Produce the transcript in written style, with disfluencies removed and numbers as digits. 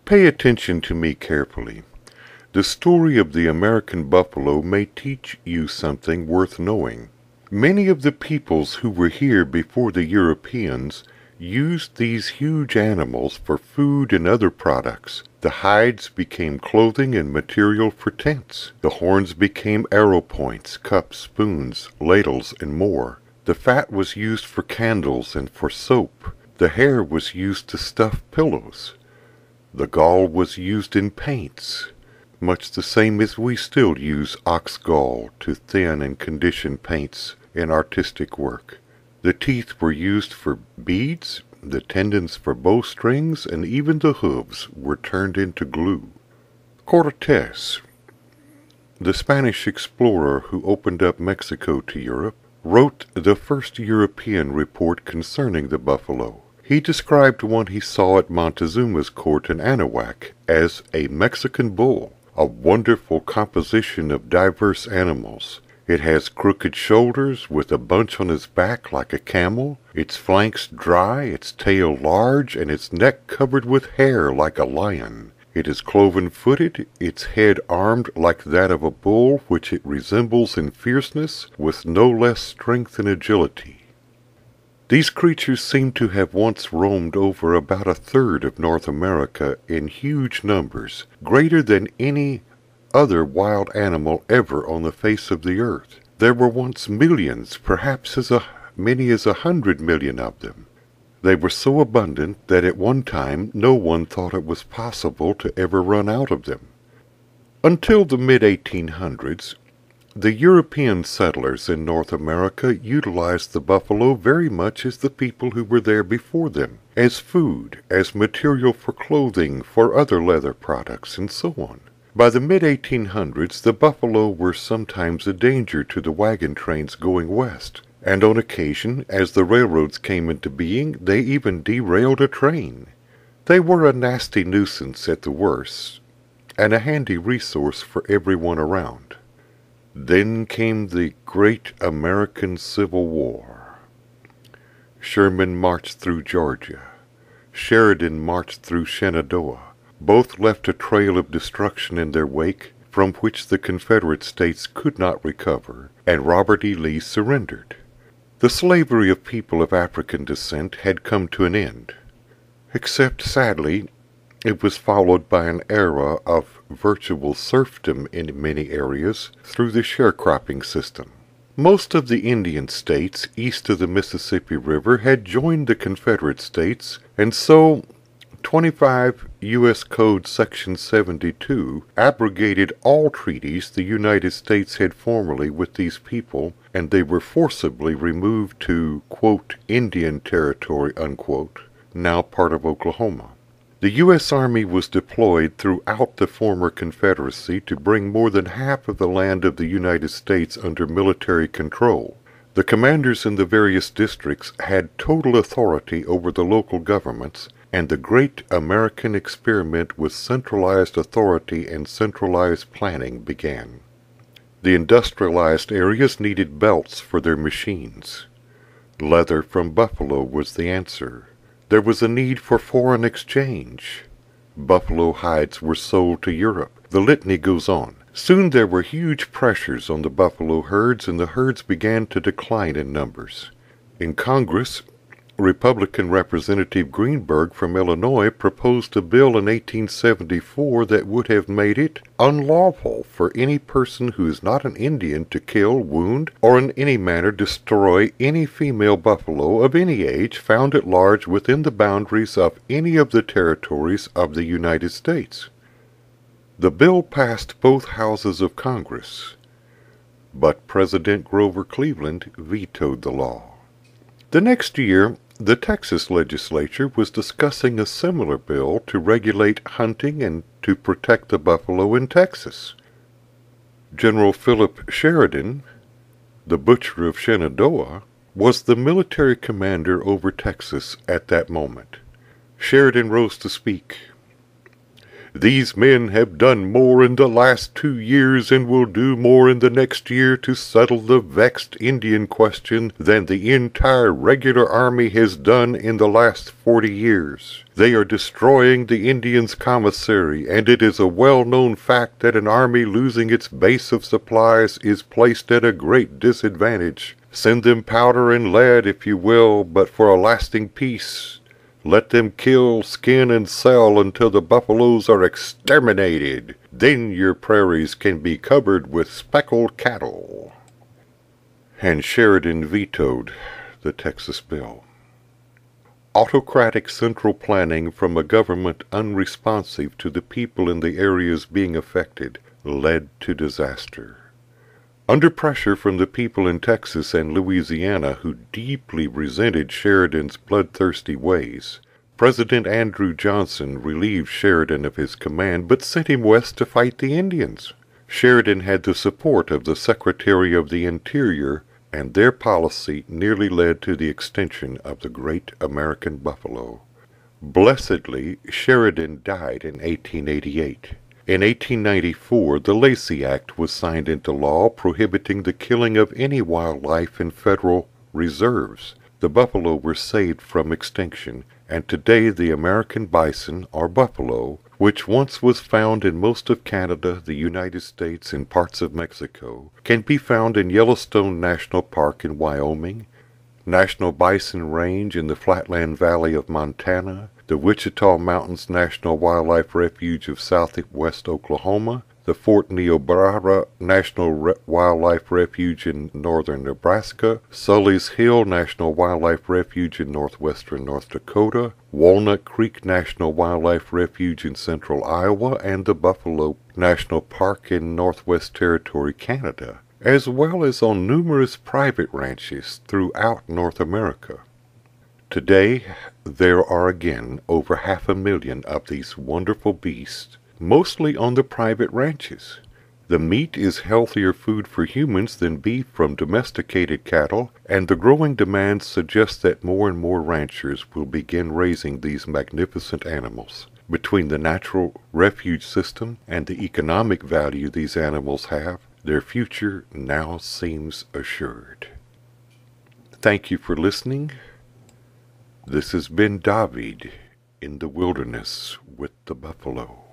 Pay attention to me carefully. The story of the American buffalo may teach you something worth knowing. Many of the peoples who were here before the Europeans used these huge animals for food and other products. The hides became clothing and material for tents. The horns became arrow points, cups, spoons, ladles, and more. The fat was used for candles and for soap. The hair was used to stuff pillows. The gall was used in paints, much the same as we still use ox gall to thin and condition paints in artistic work. The teeth were used for beads, the tendons for bowstrings, and even the hooves were turned into glue. Cortez, the Spanish explorer who opened up Mexico to Europe, wrote the first European report concerning the buffalo. He described one he saw at Montezuma's court in Anauac as a Mexican bull, a wonderful composition of diverse animals. It has crooked shoulders with a bunch on its back like a camel, its flanks dry, its tail large, and its neck covered with hair like a lion. It is cloven-footed, its head armed like that of a bull, which it resembles in fierceness, with no less strength and agility. These creatures seem to have once roamed over about a third of North America in huge numbers, greater than any other wild animal ever on the face of the earth. There were once millions, perhaps as many as 100 million of them. They were so abundant that at one time no one thought it was possible to ever run out of them. Until the mid-1800s, the European settlers in North America utilized the buffalo very much as the people who were there before them, as food, as material for clothing, for other leather products, and so on. By the mid-1800s, the buffalo were sometimes a danger to the wagon trains going west, and on occasion, as the railroads came into being, they even derailed a train. They were a nasty nuisance at the worst, and a handy resource for everyone around. Then came the great American Civil War. Sherman marched through Georgia. Sheridan marched through Shenandoah. Both left a trail of destruction in their wake from which the Confederate States could not recover, and Robert E. Lee surrendered. The slavery of people of African descent had come to an end, except, sadly, it was followed by an era of virtual serfdom in many areas through the sharecropping system. Most of the Indian states east of the Mississippi River had joined the Confederate States, and so 25 U.S. Code Section 72 abrogated all treaties the United States had formerly with these people, and they were forcibly removed to, quote, Indian Territory, unquote, now part of Oklahoma. The U.S. Army was deployed throughout the former Confederacy to bring more than half of the land of the United States under military control. The commanders in the various districts had total authority over the local governments, and the great American experiment with centralized authority and centralized planning began. The industrialized areas needed belts for their machines. Leather from buffalo was the answer. There was a need for foreign exchange. Buffalo hides were sold to Europe. The litany goes on. Soon there were huge pressures on the buffalo herds, and the herds began to decline in numbers. In Congress, Republican Representative Greenberg from Illinois proposed a bill in 1874 that would have made it unlawful for any person who is not an Indian to kill, wound, or in any manner destroy any female buffalo of any age found at large within the boundaries of any of the territories of the United States. The bill passed both houses of Congress, but President Grover Cleveland vetoed the law. The next year, the Texas legislature was discussing a similar bill to regulate hunting and to protect the buffalo in Texas. General Philip Sheridan, the butcher of Shenandoah, was the military commander over Texas at that moment. Sheridan rose to speak. These men have done more in the last 2 years and will do more in the next year to settle the vexed Indian question than the entire regular army has done in the last 40 years. They are destroying the Indians' commissary, and it is a well-known fact that an army losing its base of supplies is placed at a great disadvantage. Send them powder and lead, if you will, but for a lasting peace, let them kill, skin, and sell until the buffaloes are exterminated. Then your prairies can be covered with speckled cattle. And Sheridan vetoed the Texas bill. Autocratic central planning from a government unresponsive to the people in the areas being affected led to disaster. Under pressure from the people in Texas and Louisiana who deeply resented Sheridan's bloodthirsty ways, President Andrew Johnson relieved Sheridan of his command but sent him west to fight the Indians. Sheridan had the support of the Secretary of the Interior, and their policy nearly led to the extinction of the great American buffalo. Blessedly, Sheridan died in 1888. In 1894, the Lacey Act was signed into law prohibiting the killing of any wildlife in federal reserves. The buffalo were saved from extinction, and today the American bison, or buffalo, which once was found in most of Canada, the United States, and parts of Mexico, can be found in Yellowstone National Park in Wyoming, National Bison Range in the Flatland Valley of Montana, the Wichita Mountains National Wildlife Refuge of southwest Oklahoma, the Fort Niobrara National Wildlife Refuge in northern Nebraska, Sully's Hill National Wildlife Refuge in northwestern North Dakota, Walnut Creek National Wildlife Refuge in central Iowa, and the Buffalo National Park in Northwest Territory, Canada, as well as on numerous private ranches throughout North America. Today, there are again over 500,000 of these wonderful beasts, mostly on the private ranches. The meat is healthier food for humans than beef from domesticated cattle, and the growing demand suggests that more and more ranchers will begin raising these magnificent animals. Between the natural refuge system and the economic value these animals have, their future now seems assured. Thank you for listening. This has been David in the wilderness with the buffalo.